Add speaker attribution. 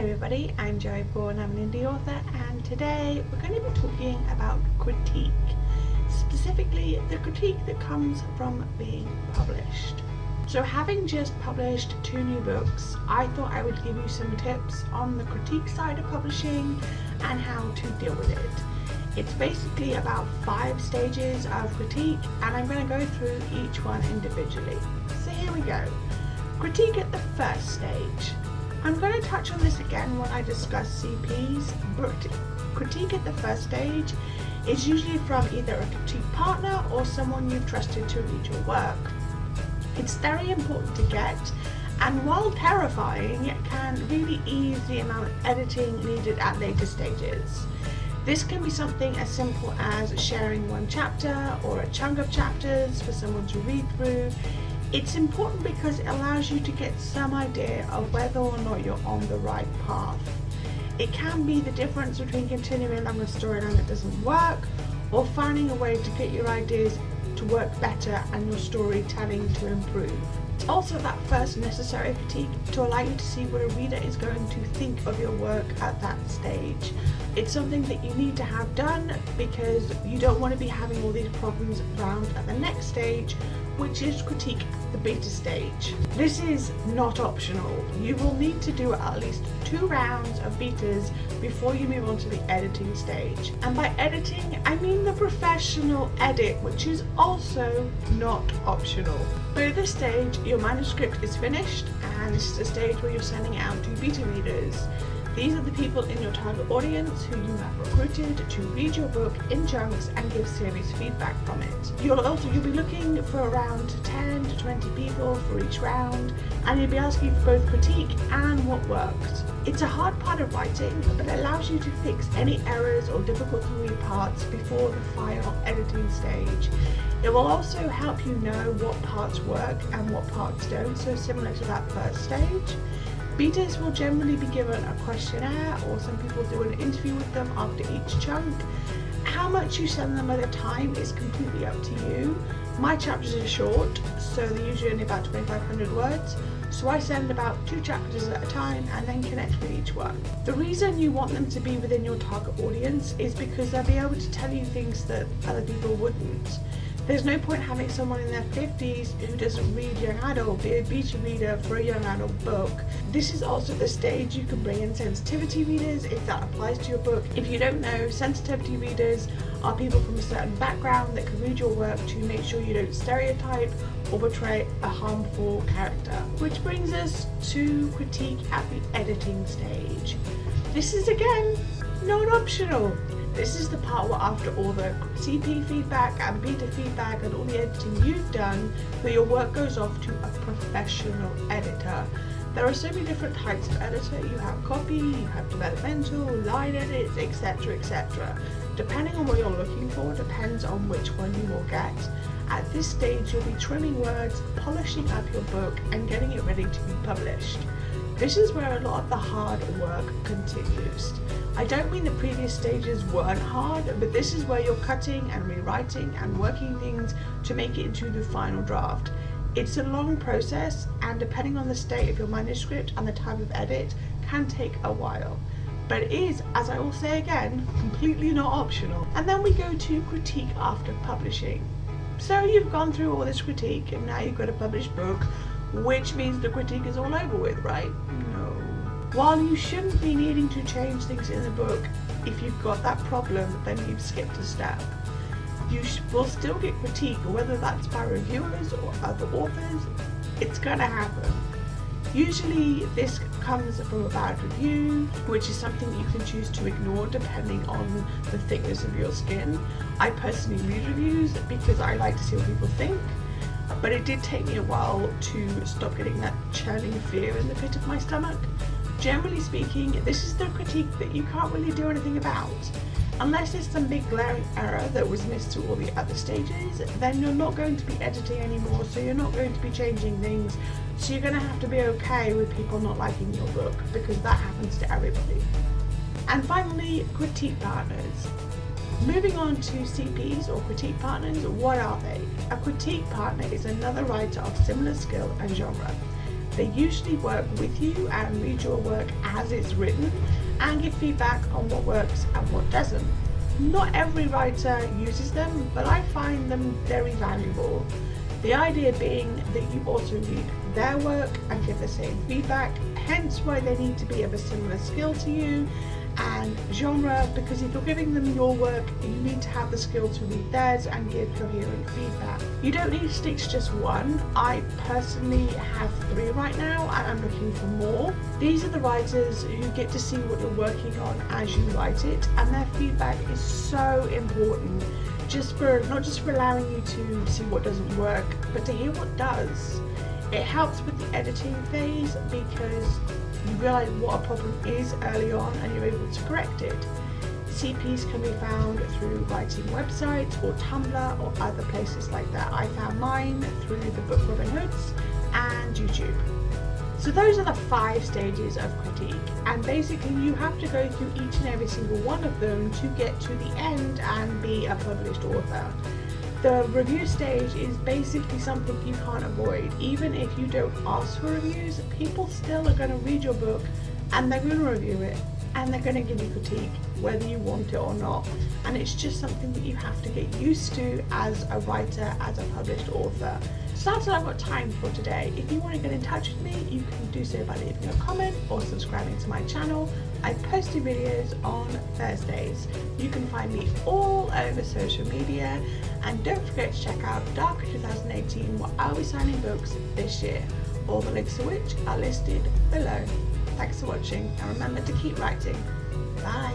Speaker 1: everybody, I'm Joey Bourne, I'm an indie author, and today we're going to be talking about critique, specifically the critique that comes from being published. So having just published 2 new books, I thought I would give you some tips on the critique side of publishing and how to deal with it. It's basically about 5 stages of critique, and I'm going to go through each one individually. So here we go. Critique at the first stage. I'm going to touch on this again when I discuss CPs, but critique at the first stage is usually from either a critique partner or someone you've trusted to read your work. It's very important to get, and while terrifying, it can really ease the amount of editing needed at later stages. This can be something as simple as sharing one chapter or a chunk of chapters for someone to read through. It's important because it allows you to get some idea of whether or not you're on the right path. It can be the difference between continuing along a storyline that doesn't work or finding a way to get your ideas to work better and your storytelling to improve. It's also that first necessary critique to allow you to see what a reader is going to think of your work at that stage. It's something that you need to have done because you don't want to be having all these problems around at the next stage, which is critique at the beta stage. This is not optional. You will need to do at least 2 rounds of betas before you move on to the editing stage. And by editing, I mean the professional edit, which is also not optional. By this stage, your manuscript is finished, and this is the stage where you're sending it out to beta readers. These are the people in your target audience who you have recruited to read your book in chunks and give serious feedback from it. You'll be looking for around 10 to 20 people for each round, and you'll be asking for both critique and what worked. It's a hard part of writing, but it allows you to fix any errors or difficult to read parts before the final editing stage. It will also help you know what parts work and what parts don't, so similar to that first stage. Betas will generally be given a questionnaire, or some people do an interview with them after each chunk. How much you send them at a time is completely up to you. My chapters are short, so they're usually only about 2,500 words, so I send about 2 chapters at a time and then connect with each one. The reason you want them to be within your target audience is because they'll be able to tell you things that other people wouldn't. There's no point having someone in their 50s who doesn't read young adult be a beta reader for a young adult book. This is also the stage you can bring in sensitivity readers if that applies to your book. If you don't know, sensitivity readers are people from a certain background that can read your work to make sure you don't stereotype or portray a harmful character. Which brings us to critique at the editing stage. This is again not optional. This is the part where after all the CP feedback and beta feedback and all the editing you've done, that your work goes off to a professional editor. There are so many different types of editor. You have copy, you have developmental, line edits, etc, etc. Depending on what you're looking for, depends on which one you will get. At this stage, you'll be trimming words, polishing up your book, and getting it ready to be published. This is where a lot of the hard work continues. I don't mean the previous stages weren't hard, but this is where you're cutting and rewriting and working things to make it into the final draft. It's a long process, and depending on the state of your manuscript and the type of edit, can take a while. But it is, as I will say again, completely not optional. And then we go to critique after publishing. So you've gone through all this critique, and now you've got a published book, which means the critique is all over with, right? No. While you shouldn't be needing to change things in the book, if you've got that problem, then you've skipped a step. You will still get critique, whether that's by reviewers or other authors. It's gonna happen. Usually this comes from a bad review, which is something you can choose to ignore depending on the thickness of your skin. I personally read reviews because I like to see what people think. But it did take me a while to stop getting that churning fear in the pit of my stomach. Generally speaking, this is the critique that you can't really do anything about. Unless there's some big glaring error that was missed through all the other stages, then you're not going to be editing anymore, so you're not going to be changing things. So you're going to have to be okay with people not liking your book, because that happens to everybody. And finally, critique partners. Moving on to CPs or critique partners, what are they? A critique partner is another writer of similar skill and genre. They usually work with you and read your work as it's written and give feedback on what works and what doesn't. Not every writer uses them, but I find them very valuable. The idea being that you also read their work and give the same feedback, hence why they need to be of a similar skill to you and genre, because if you're giving them your work, you need to have the skill to read theirs and give coherent feedback. You don't need to stick to just one. I personally have 3 right now and I'm looking for more. These are the writers who get to see what you're working on as you write it, and their feedback is so important, not just for allowing you to see what doesn't work, but to hear what does. It helps with the editing phase because you realise what a problem is early on and you're able to correct it. CPs can be found through writing websites or Tumblr or other places like that. I found mine through the Book Robin Hoods and YouTube. So those are the 5 stages of critique, and basically you have to go through each and every single one of them to get to the end and be a published author. The review stage is basically something you can't avoid. Even if you don't ask for reviews, people still are going to read your book and they're going to review it and they're going to give you critique whether you want it or not. And it's just something that you have to get used to as a writer, as a published author. So that's all I've got time for today. If you want to get in touch with me, you can do so by leaving a comment or subscribing to my channel. I post videos on Thursdays. You can find me all over social media, and don't forget to check out Darker 2018, where I'll be signing books this year, all the links to which are listed below. Thanks for watching, and remember to keep writing. Bye.